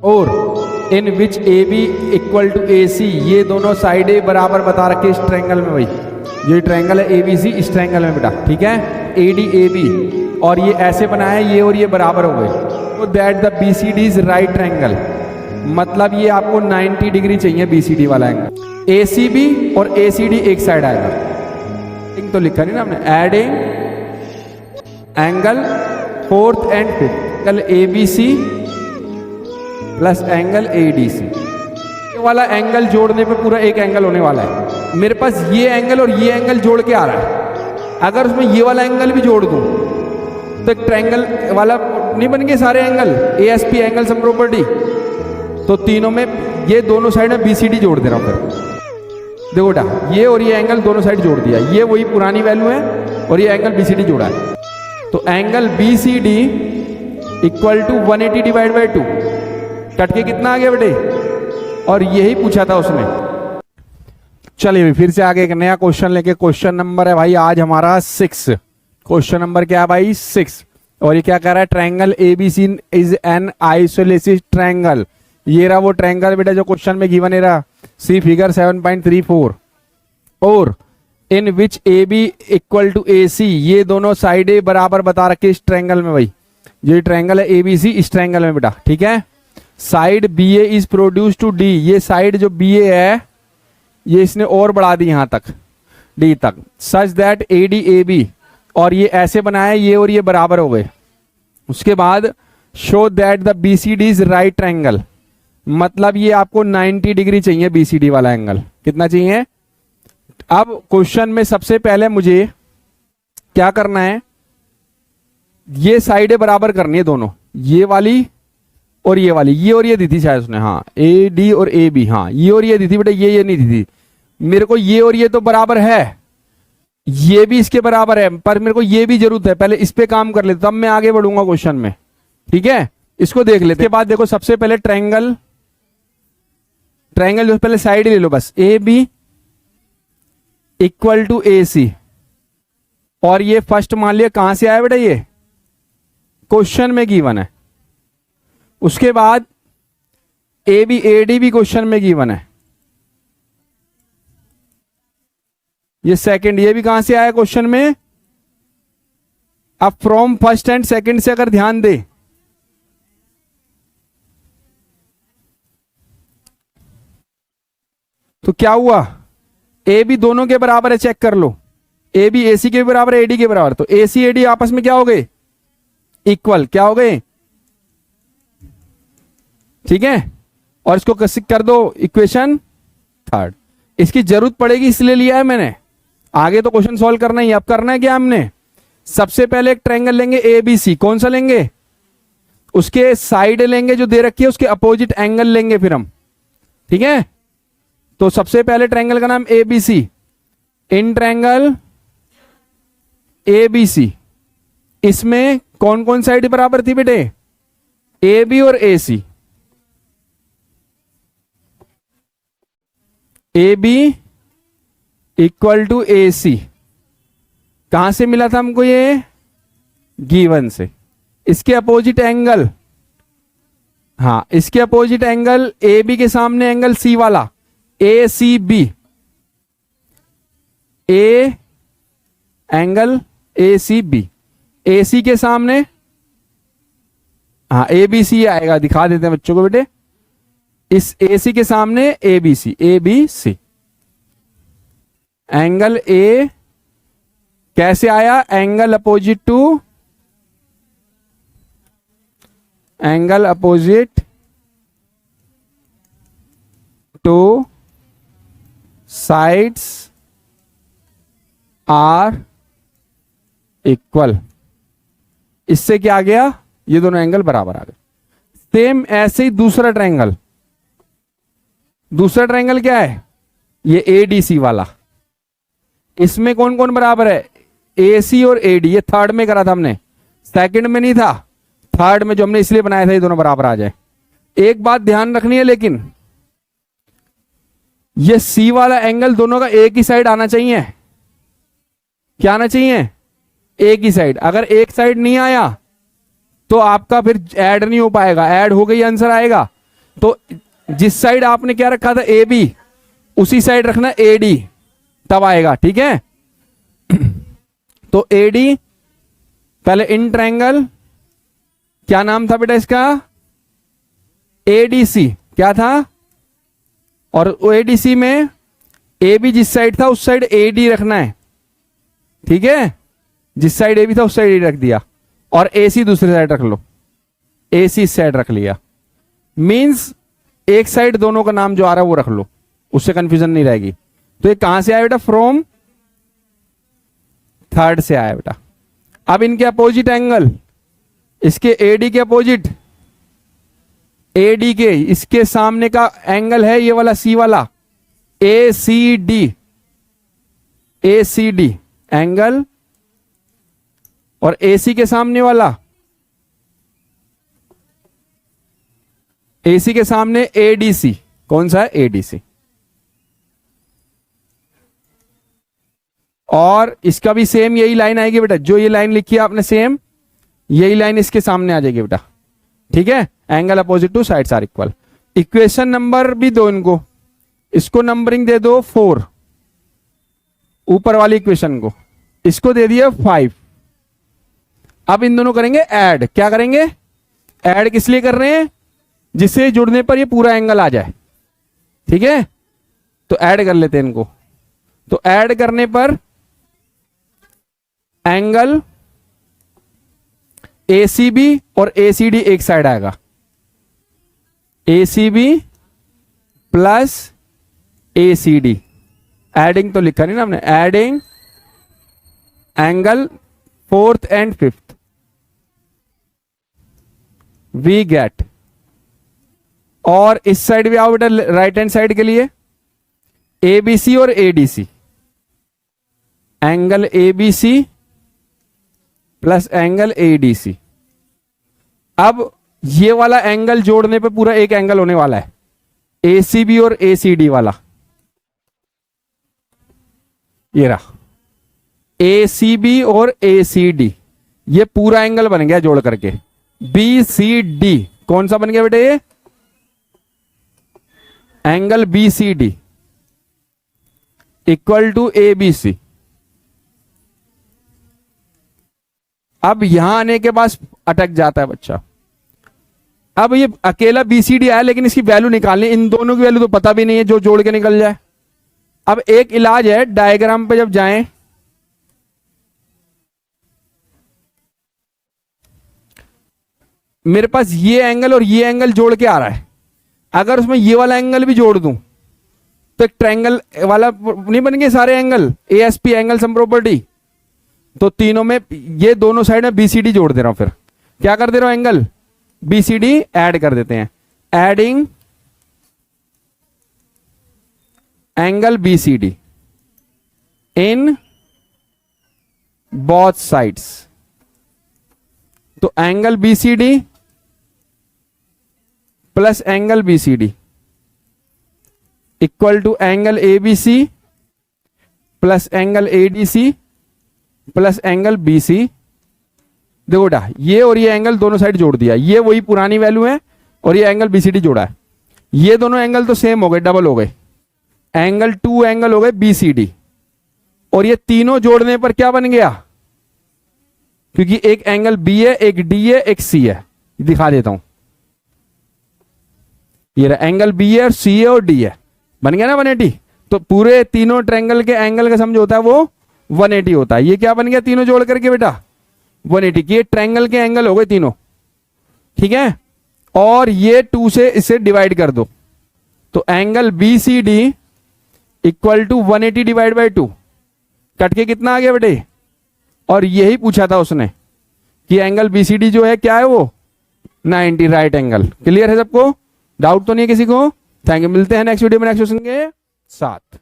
और इन विच A B equal to ए सी, ये दोनों साइडें बराबर बता रखे इस ट्रायंगल में। भाई ये ट्रायंगल है ए बी सी, इस ट्रायंगल में बेटा, ठीक है, ए डी ए बी, और ये ऐसे बनाया ये और ये बराबर हो गए, तो that the B C D is right triangle. मतलब ये आपको 90 डिग्री चाहिए बी सी डी वाला एंगल। ए सी बी और ए सी डी एक साइड आएगा, तो लिखा नहीं ना हमने, adding angle fourth and fifth, angle A B C plus angle A D C, ये वाला एंगल जोड़ने पे पूरा एक एंगल होने वाला है। मेरे पास ये एंगल और ये एंगल जोड़ के आ रहा है, अगर उसमें ये वाला एंगल भी जोड़ दूं तो एक ट्रायंगल वाला नहीं बन गए सारे angle, A S P angle sum property. तो तीनों में ये दोनों साइड में बी सी डी जोड़ दे रहा हूं। फिर देखो बेटा, ये और ये एंगल दोनों साइड जोड़ दिया, ये वही पुरानी वैल्यू है और ये एंगल बी सी डी जोड़ा है। तो angle B C D equal to 180 divide by 2, कट के कितना आ गया बेटे, और यही पूछा था उसने। चलिए फिर से आगे एक नया क्वेश्चन लेके, क्वेश्चन नंबर है भाई आज हमारा 6। क्वेश्चन नंबर क्या है भाई 6, और ये क्या कह रहा है, triangle ABC is an isosceles triangle. ये रहा वो ट्रायंगल बेटा जो क्वेश्चन में गिवन है रहा, सी फिगर 7.34, और इन विच ए बी इक्वल टू ए सी, ये दोनों साइडें बराबर बता रखे इस ट्रायंगल में। भाई ये ट्रायंगल है एबीसी, इस ट्रायंगल में बेटा, ठीक है। Side B A is produce to D, ये साइड जो बी ए है ये इसने और बढ़ा दी यहां तक डी तक, such that A D A B, और ये ऐसे बनाया ये और ये बराबर हो गए। उसके बाद show that the B C D is right triangle, मतलब ये आपको 90 डिग्री चाहिए बी सी डी वाला एंगल। कितना चाहिए? अब क्वेश्चन में सबसे पहले मुझे क्या करना है, ये साइडें बराबर करनी है दोनों, ये वाली और ये वाली, ये और ये दी थी शायद उसने, हाँ ए डी और ए बी, हाँ ये और ये दी थी बेटा, ये नहीं दी थी मेरे को। ये और ये तो बराबर है, ये भी इसके बराबर है, पर मेरे को ये भी जरूरत है, पहले इस पे काम कर लेते तब मैं आगे बढ़ूंगा क्वेश्चन में, ठीक है। इसको देख लेते, इसके बाद देखो सबसे पहले ट्रायंगल जो पहले साइड ले लो बस, ए बी इक्वल टू ए सी, और ये फर्स्ट मान लिया कहां से आया बेटा, ये क्वेश्चन में गिवन है। उसके बाद ए बी ए डी भी क्वेश्चन में गिवन है, ये सेकंड, ये भी कहां से आया क्वेश्चन में। अब फ्रॉम फर्स्ट एंड सेकंड से अगर ध्यान दे, तो क्या हुआ, ए बी दोनों के बराबर है, चेक कर लो, ए बी ए सी के बराबर है, ए डी के बराबर, तो ए सी ए डी आपस में क्या हो गए, इक्वल, क्या हो गए, ठीक है। और इसको कर दो इक्वेशन थर्ड, इसकी जरूरत पड़ेगी इसलिए लिया है मैंने, आगे तो क्वेश्चन सॉल्व करना ही। अब करना है क्या हमने, सबसे पहले एक ट्रायंगल लेंगे ए बी सी, कौन सा लेंगे, उसके साइड लेंगे जो दे रखी है, उसके अपोजिट एंगल लेंगे फिर हम, ठीक है। तो सबसे पहले ट्रायंगल का नाम A B C, in triangle A B C, इसमें कौन कौन साइड बराबर थी बेटे, ए बी और A C, A B equal to ए सी, कहां से मिला था हमको ये, गिवन से। इसके अपोजिट एंगल, हाँ इसके अपोजिट एंगल ए बी के सामने एंगल सी वाला, A C B, A angle A C B, A C के सामने, हाँ ए बी सी आएगा, दिखा देते हैं बच्चों को बेटे, इस ए सी के सामने A B C, A B C, angle A कैसे आया, angle opposite to, angle opposite to sides are equal, इससे क्या आ गया, ये दोनों एंगल बराबर आ गए। सेम ऐसे ही दूसरा ट्रायंगल, दूसरा ट्रायंगल क्या है, ये ए डी सी वाला, इसमें कौन कौन बराबर है, ए सी और ए डी, ये थर्ड में करा था हमने, सेकंड में नहीं था, थर्ड में जो हमने इसलिए बनाया था ये दोनों बराबर आ जाए। एक बात ध्यान रखनी है लेकिन, ये सी वाला एंगल दोनों का एक ही साइड आना चाहिए, क्या आना चाहिए, एक ही साइड। अगर एक साइड नहीं आया तो आपका फिर ऐड नहीं हो पाएगा, ऐड हो गई आंसर आएगा, तो जिस साइड आपने क्या रखा था ए बी, उसी साइड रखना ए डी, तब आएगा। ठीक है, तो ए डी पहले इन ट्रायंगल, क्या नाम था बेटा इसका, एडीसी, क्या था, और एडीसी में ए बी जिस साइड था उस साइड ए डी रखना है। ठीक है, जिस साइड ए बी था उस साइड ए डी रख दिया, और ए सी दूसरी साइड रख लो, ए सी इस साइड रख लिया। मींस एक साइड दोनों का नाम जो आ रहा है वो रख लो, उससे कंफ्यूजन नहीं रहेगी। तो ये कहां से आया बेटा, फ्रॉम थर्ड से आया बेटा। अब इनके अपोजिट एंगल, इसके एडी के अपोजिट, एडी के इसके सामने का एंगल है ये वाला सी वाला, A C D, A C D angle, और एसी के सामने वाला, एसी के सामने एडीसी, कौन सा है, एडीसी। और इसका भी सेम यही लाइन आएगी बेटा, जो ये लाइन लिखी है आपने सेम यही लाइन इसके सामने आ जाएगी बेटा। ठीक है, angle opposite to sides are equal. Equation number भी दो इनको, इसको नंबरिंग दे दो 4, ऊपर वाली इक्वेशन को, इसको दे दिया 5। अब इन दोनों करेंगे ऐड। क्या करेंगे, ऐड किस लिए कर रहे हैं, जिससे जुड़ने पर ये पूरा एंगल आ जाए। ठीक है, तो ऐड कर लेते हैं इनको। तो ऐड करने पर एंगल ACB और ACD एक साइड आएगा, ACB प्लस ACD। एडिंग तो लिखा नहीं ना हमने, adding angle 4th and 5th, we get. और इस साइड भी आओ बेटा, राइट हैंड साइड के लिए, ABC और ADC, angle ABC plus angle ADC। अब ये वाला एंगल जोड़ने पे पूरा एक एंगल होने वाला है, ACB और ACD वाला। ये रहा ACB और ACD, ये पूरा एंगल बन गया जोड़ करके। BCD कौन सा बन गया बेटे, ये angle BCD equal to ABC। अब यहां आने के बाद अटक जाता है बच्चा। अब ये अकेला BCD आया, लेकिन इसकी वैल्यू निकालनी, इन दोनों की वैल्यू तो पता भी नहीं है जो जोड़ के निकल जाए। अब एक इलाज है, डायग्राम पे जब जाएं, मेरे पास ये एंगल और ये एंगल जोड़ के आ रहा है, अगर उसमें ये वाला एंगल भी जोड़ दूं तो एक ट्रायंगल वाला नहीं बन गए सारे angle, ASP angle sum property. तो तीनों में ये दोनों साइड में BCD जोड़ दे रहा हूं, फिर क्या कर दे रहा हूं, एंगल BCD ऐड कर देते हैं, adding angle BCD in both sides. तो angle BCD plus angle BCD equal to angle ABC plus angle ADC plus angle BC। देखो बेटा, ये और ये एंगल दोनों साइड जोड़ दिया, ये वही पुरानी वैल्यू है, और ये एंगल BCD जोड़ा है। ये दोनों एंगल तो सेम हो गए, डबल हो गए, एंगल 2 एंगल हो गए BCD। और ये तीनों जोड़ने पर क्या बन गया, क्योंकि एक एंगल B है, एक D है, एक C है, दिखा देता हूं। ये रहा एंगल B है और C है और D है, बन गया ना 180। तो पूरे तीनों ट्रायंगल के एंगल का सम जो होता है वो 180 होता है। ये क्या बन गया, तीनों जोड़ करके बेटा 180 की, ये ट्रायंगल के एंगल हो गए तीनों। ठीक है, और ये 2 से इसे डिवाइड कर दो, तो angle BCD equal to 180 divide by 2, कट के कितना आ गया बेटे। और यही पूछा था उसने कि एंगल BCD जो है क्या है, वो 90 राइट एंगल। क्लियर है सबको, डाउट तो नहीं है किसी को। थैंक यू, मिलते हैं नेक्स्ट वीडियो में नेक्स्ट क्वेश्चन के साथ।